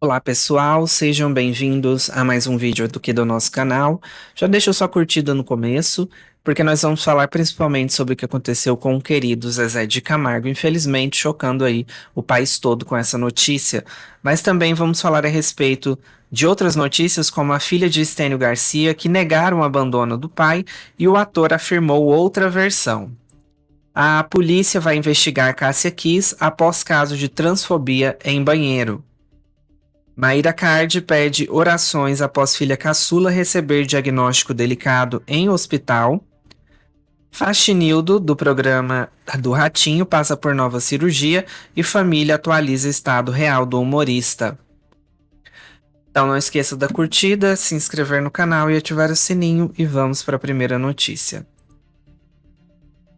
Olá pessoal, sejam bem-vindos a mais um vídeo aqui do nosso canal. Já deixa sua curtida no começo, porque nós vamos falar principalmente sobre o que aconteceu com o querido Zezé de Camargo, infelizmente chocando aí o país todo com essa notícia. Mas também vamos falar a respeito de outras notícias, como a filha de Estênio Garcia, que negaram o abandono do pai e o ator afirmou outra versão. A polícia vai investigar Cássia Kiss após caso de transfobia em banheiro. Maíra Card pede orações após filha caçula receber diagnóstico delicado em hospital. Faxinildo, do programa do Ratinho, passa por nova cirurgia e família atualiza estado real do humorista. Então não esqueça da curtida, se inscrever no canal e ativar o sininho e vamos para a primeira notícia.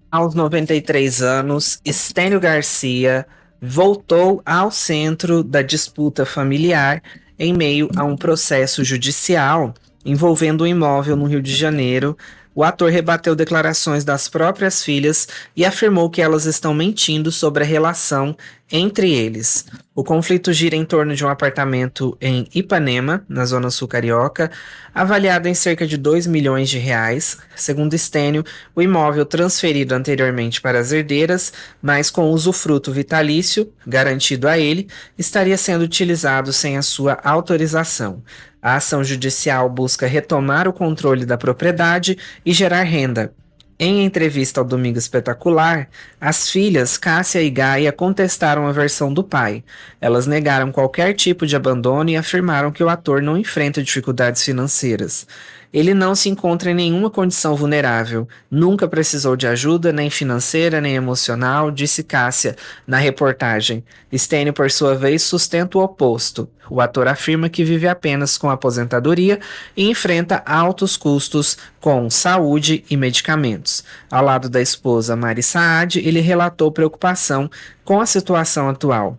Aos 93 anos, Estênio Garcia voltou ao centro da disputa familiar em meio a um processo judicial envolvendo um imóvel no Rio de Janeiro. O ator rebateu declarações das próprias filhas e afirmou que elas estão mentindo sobre a relação entre eles. O conflito gira em torno de um apartamento em Ipanema, na zona sul carioca, avaliado em cerca de 2 milhões de reais. Segundo Estênio, o imóvel transferido anteriormente para as herdeiras, mas com usufruto vitalício garantido a ele, estaria sendo utilizado sem a sua autorização. A ação judicial busca retomar o controle da propriedade e gerar renda. Em entrevista ao Domingo Espetacular, as filhas Cássia e Gaia contestaram a versão do pai. Elas negaram qualquer tipo de abandono e afirmaram que o ator não enfrenta dificuldades financeiras. Ele não se encontra em nenhuma condição vulnerável, nunca precisou de ajuda, nem financeira, nem emocional, disse Cássia na reportagem. Stênio, por sua vez, sustenta o oposto. O ator afirma que vive apenas com aposentadoria e enfrenta altos custos com saúde e medicamentos. Ao lado da esposa Mari Saad, ele relatou preocupação com a situação atual.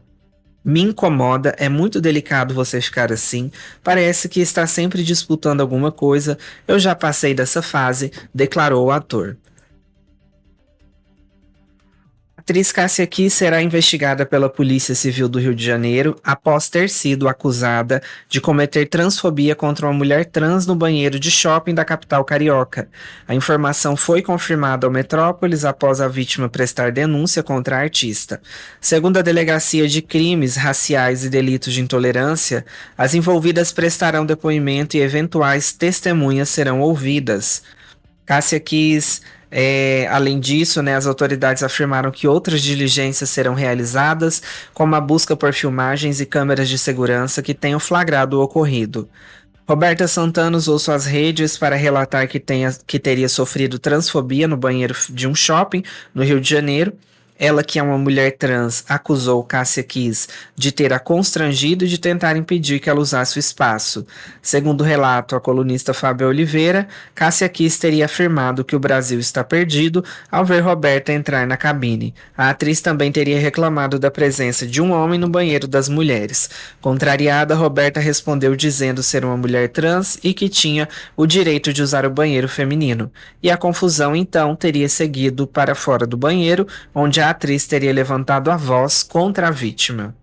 Me incomoda, é muito delicado você ficar assim. Parece que está sempre disputando alguma coisa. Eu já passei dessa fase, declarou o ator. A atriz Cássia Kiss será investigada pela Polícia Civil do Rio de Janeiro após ter sido acusada de cometer transfobia contra uma mulher trans no banheiro de shopping da capital carioca. A informação foi confirmada ao Metrópolis após a vítima prestar denúncia contra a artista. Segundo a Delegacia de Crimes Raciais e Delitos de Intolerância, as envolvidas prestarão depoimento e eventuais testemunhas serão ouvidas. Cássia Kiss, além disso, as autoridades afirmaram que outras diligências serão realizadas, como a busca por filmagens e câmeras de segurança que tenham flagrado o ocorrido. Roberta Santana usou suas redes para relatar que teria sofrido transfobia no banheiro de um shopping no Rio de Janeiro. Ela, que é uma mulher trans, acusou Cássia Kiss de ter a constrangido e de tentar impedir que ela usasse o espaço. Segundo o relato, a colunista Fábio Oliveira, Cássia Kiss teria afirmado que o Brasil está perdido ao ver Roberta entrar na cabine. A atriz também teria reclamado da presença de um homem no banheiro das mulheres. Contrariada, Roberta respondeu dizendo ser uma mulher trans e que tinha o direito de usar o banheiro feminino. E a confusão, então, teria seguido para fora do banheiro, onde a atriz teria levantado a voz contra a vítima.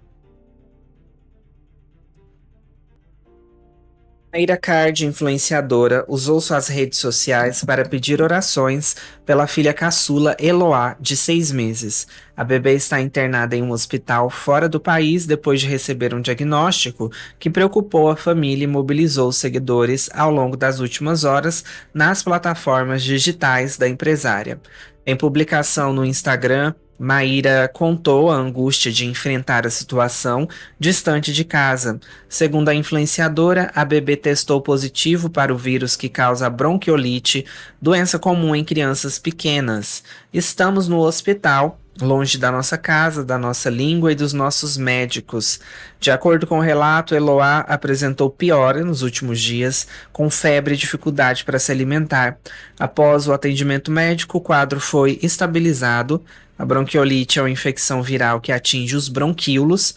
Maíra Card, influenciadora, usou suas redes sociais para pedir orações pela filha caçula Eloá, de 6 meses. A bebê está internada em um hospital fora do país depois de receber um diagnóstico que preocupou a família e mobilizou os seguidores ao longo das últimas horas nas plataformas digitais da empresária. Em publicação no Instagram, Maíra contou a angústia de enfrentar a situação distante de casa. Segundo a influenciadora, a bebê testou positivo para o vírus que causa bronquiolite, doença comum em crianças pequenas. Estamos no hospital, longe da nossa casa, da nossa língua e dos nossos médicos. De acordo com o relato, Eloá apresentou piora nos últimos dias, com febre e dificuldade para se alimentar. Após o atendimento médico, o quadro foi estabilizado. A bronquiolite é uma infecção viral que atinge os bronquíolos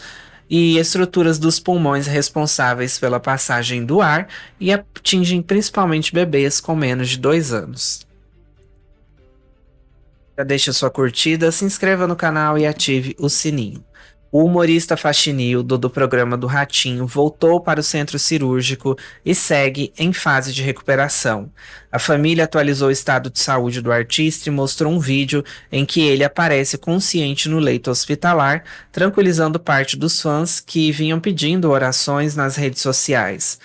e estruturas dos pulmões responsáveis pela passagem do ar e atingem principalmente bebês com menos de 2 anos. Já deixe sua curtida, se inscreva no canal e ative o sininho. O humorista Faxinildo, do programa do Ratinho, voltou para o centro cirúrgico e segue em fase de recuperação. A família atualizou o estado de saúde do artista e mostrou um vídeo em que ele aparece consciente no leito hospitalar, tranquilizando parte dos fãs que vinham pedindo orações nas redes sociais.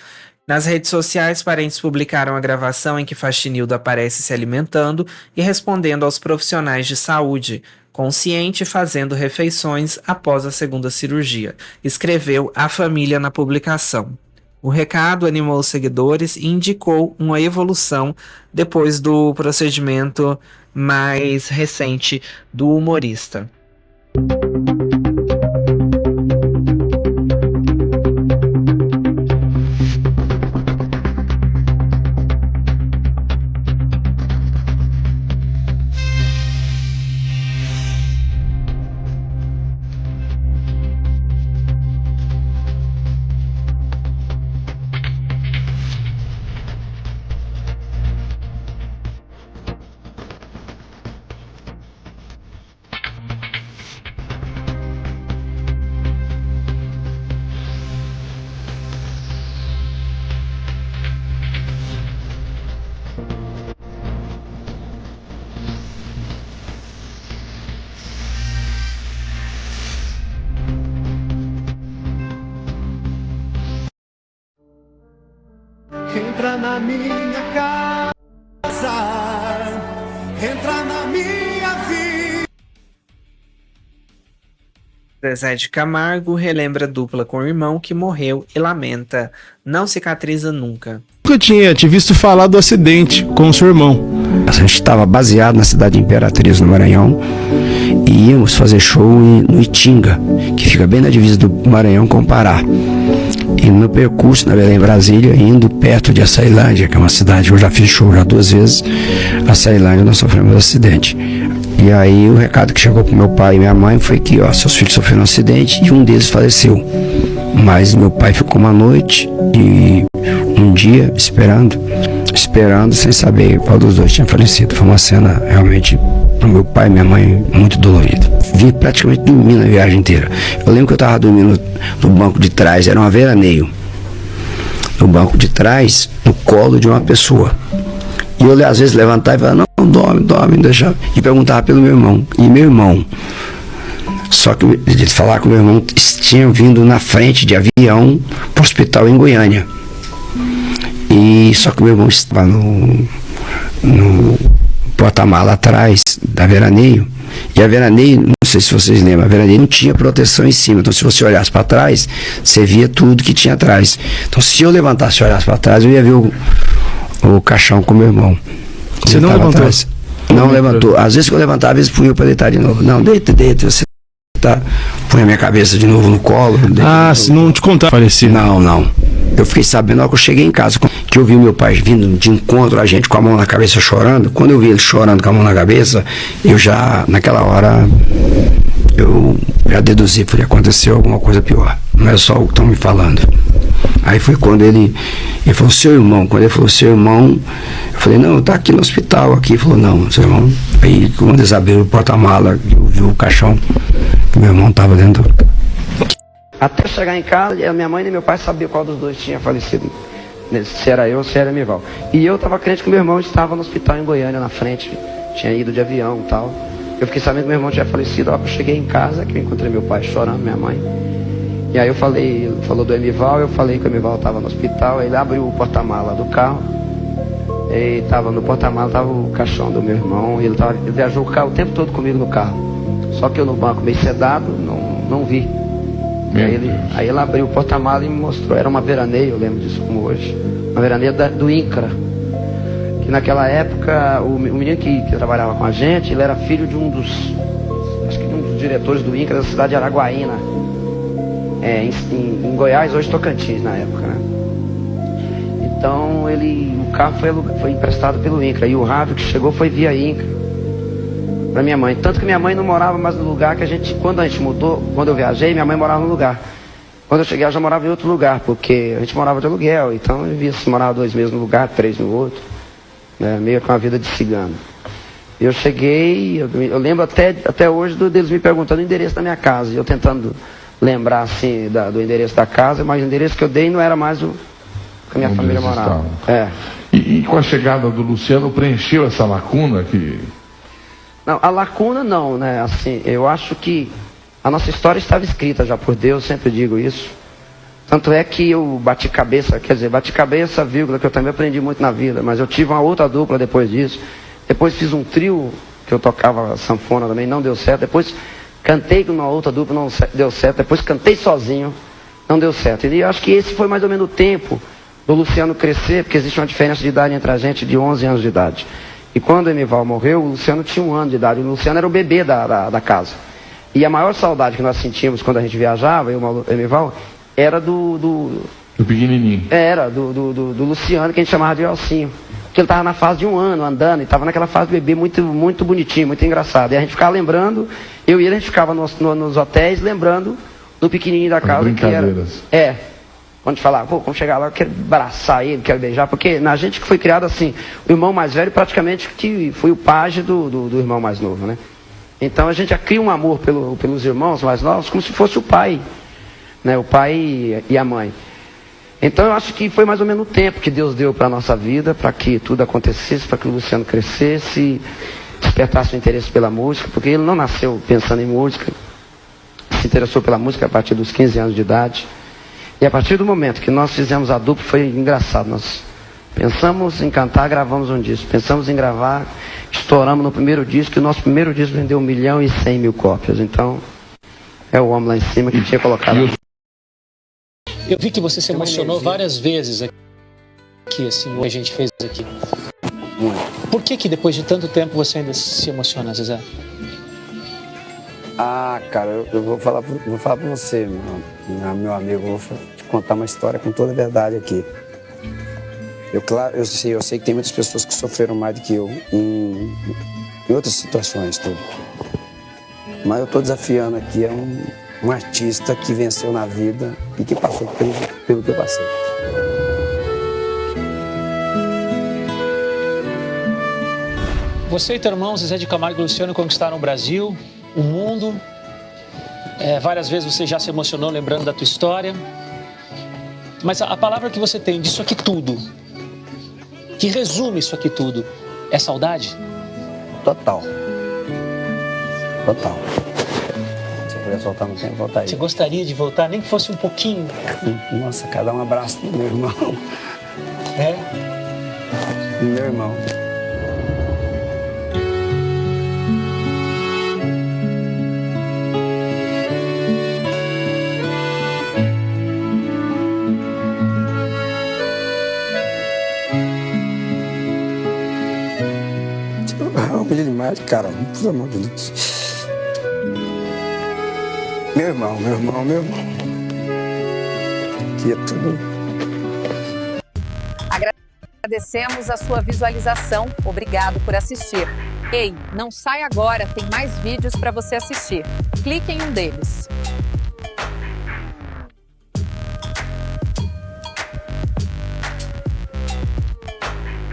Nas redes sociais, parentes publicaram a gravação em que Faxinildo aparece se alimentando e respondendo aos profissionais de saúde, consciente e fazendo refeições após a segunda cirurgia, escreveu a família na publicação. O recado animou os seguidores e indicou uma evolução depois do procedimento mais recente do humorista. Entra na minha casa, entra na minha vida. Zezé de Camargo relembra a dupla com o irmão que morreu e lamenta: não cicatriza nunca. Nunca tinha te visto falar do acidente com o seu irmão. A gente estava baseado na cidade de Imperatriz, no Maranhão, e íamos fazer show no Itinga, que fica bem na divisa do Maranhão com o Pará. E no percurso, na Belém, Brasília, indo perto de Açailândia, que é uma cidade que eu já fiz show já 2 vezes, Açailândia nós sofremos um acidente. E aí o recado que chegou pro meu pai e minha mãe foi que, ó, seus filhos sofreram um acidente e um deles faleceu. Mas meu pai ficou uma noite e um dia esperando sem saber qual dos dois tinha falecido. Foi uma cena realmente, para meu pai e minha mãe, muito dolorida. Vim praticamente dormindo a viagem inteira. Eu lembro que eu estava dormindo no banco de trás, era um veraneio. No banco de trás, no colo de uma pessoa. E eu às vezes levantava e falava, não, dorme, deixa. E perguntava pelo meu irmão. E meu irmão, só que ele falava que o meu irmão tinha vindo na frente de avião para o hospital em Goiânia. E só que meu irmão estava no porta-mala atrás da veraneio. E a veraneio, não sei se vocês lembram, a veraneio não tinha proteção em cima. Então se você olhasse para trás, você via tudo que tinha atrás. Então se eu levantasse e olhasse para trás, eu ia ver o caixão com meu irmão. Você não levantou? Atrás. Não levantou. Às vezes que eu levantava, às vezes punha para deitar de novo. Não, deita, você tá. Punha minha cabeça de novo no colo. Se não te contar, falecido. Não. Eu fiquei sabendo na hora que eu cheguei em casa, que eu vi meu pai vindo de encontro a gente com a mão na cabeça chorando. Quando eu vi ele chorando com a mão na cabeça, eu já, naquela hora, eu já deduzi que aconteceu alguma coisa pior. Não é só o que estão me falando. Aí foi quando ele falou, seu irmão. Quando ele falou, seu irmão, eu falei, não, tá aqui no hospital, aqui. Ele falou, não, seu irmão. Aí quando eles abriram o porta-mala, eu vi o caixão, que meu irmão estava dentro. Até chegar em casa, minha mãe e meu pai sabiam qual dos dois tinha falecido. Se era eu ou se era Mival. E eu estava crente que meu irmão estava no hospital em Goiânia, na frente. Tinha ido de avião e tal. Eu fiquei sabendo que meu irmão tinha falecido. Eu cheguei em casa, que eu encontrei meu pai chorando, minha mãe. E aí eu falei, ele falou do Emival, eu falei que o Emival estava no hospital. Aí ele abriu o porta-mala do carro. E estava no porta-mala, estava o caixão do meu irmão. E ele viajou o tempo todo comigo no carro. Só que eu no banco meio sedado, não vi. E aí ele abriu o porta-mala e me mostrou. Era uma veraneio, eu lembro disso como hoje. Uma veraneio do INCRA. Que naquela época, o menino que trabalhava com a gente, ele era filho de um dos diretores do INCRA da cidade de Araguaína. Em Goiás, hoje Tocantins na época, né? Então o carro foi emprestado pelo INCRA. E o rádio que chegou foi via INCRA para minha mãe. Tanto que minha mãe não morava mais no lugar que quando a gente mudou, quando eu viajei, minha mãe morava no lugar. Quando eu cheguei, ela já morava em outro lugar, porque a gente morava de aluguel. Então eu via se morava 2 meses no lugar, 3 no outro, né? Meio com a vida de cigano. Eu cheguei, eu lembro até hoje deles me perguntando o endereço da minha casa, e eu tentando lembrar assim do endereço da casa, mas o endereço que eu dei não era mais o que a minha família morava. É. E com a chegada do Luciano preencheu essa lacuna que... Não, a lacuna não, né? Assim, eu acho que a nossa história estava escrita já por Deus, sempre digo isso. Tanto é que eu bati cabeça, vírgula, que eu também aprendi muito na vida, mas eu tive uma outra dupla depois disso. Depois fiz um trio, que eu tocava sanfona também, não deu certo. Depois cantei com uma outra dupla, não deu certo. Depois cantei sozinho, não deu certo. E eu acho que esse foi mais ou menos o tempo do Luciano crescer, porque existe uma diferença de idade entre a gente de 11 anos de idade. E quando o Emival morreu, o Luciano tinha 1 ano de idade. O Luciano era o bebê da casa. E a maior saudade que nós sentíamos quando a gente viajava, eu e o Emival, era do pequenininho. Era, do Luciano, que a gente chamava de Elcinho. Porque ele estava na fase de 1 ano, andando, e estava naquela fase de bebê muito, muito bonitinho, muito engraçado. E a gente ficava lembrando, eu e ele, a gente ficava nos hotéis lembrando do pequenininho da casa. Que era, quando a gente falava, pô, quando chegar lá, eu quero abraçar ele, quero beijar. Porque na gente que foi criado assim, o irmão mais velho praticamente que foi o pajem do irmão mais novo, né? Então a gente já cria um amor pelos irmãos mais novos como se fosse o pai, né? O pai e a mãe. Então eu acho que foi mais ou menos o tempo que Deus deu para a nossa vida, para que tudo acontecesse, para que o Luciano crescesse, despertasse o interesse pela música, porque ele não nasceu pensando em música, se interessou pela música a partir dos 15 anos de idade. E a partir do momento que nós fizemos a dupla, foi engraçado. Nós pensamos em cantar, gravamos um disco. Pensamos em gravar, estouramos no primeiro disco, e o nosso primeiro disco vendeu 1.100.000 cópias. Então, é o homem lá em cima que tinha colocado. Eu vi que você se emocionou várias vezes aqui, assim, o que a gente fez aqui. Por que depois de tanto tempo você ainda se emociona, Zezé? Ah, cara, eu vou falar pra você, meu amigo, vou te contar uma história com toda a verdade aqui. Eu sei que tem muitas pessoas que sofreram mais do que eu em outras situações, tudo. Mas eu estou desafiando aqui um artista que venceu na vida e que passou pelo que eu passei. Você e teu irmão Zezé de Camargo e Luciano conquistaram o Brasil, o mundo. Várias vezes você já se emocionou lembrando da tua história. Mas a palavra que você tem disso aqui tudo, que resume isso aqui tudo, é saudade? Total. Se eu puder soltar no tempo, voltaria. Você gostaria de voltar, nem que fosse um pouquinho? Nossa, cada um abraço do meu irmão. É? Do meu irmão. Amo ele demais, cara. Pelo amor de Deus. Meu irmão. Que é tudo. Agradecemos a sua visualização. Obrigado por assistir. Ei, não sai agora, tem mais vídeos para você assistir. Clique em um deles.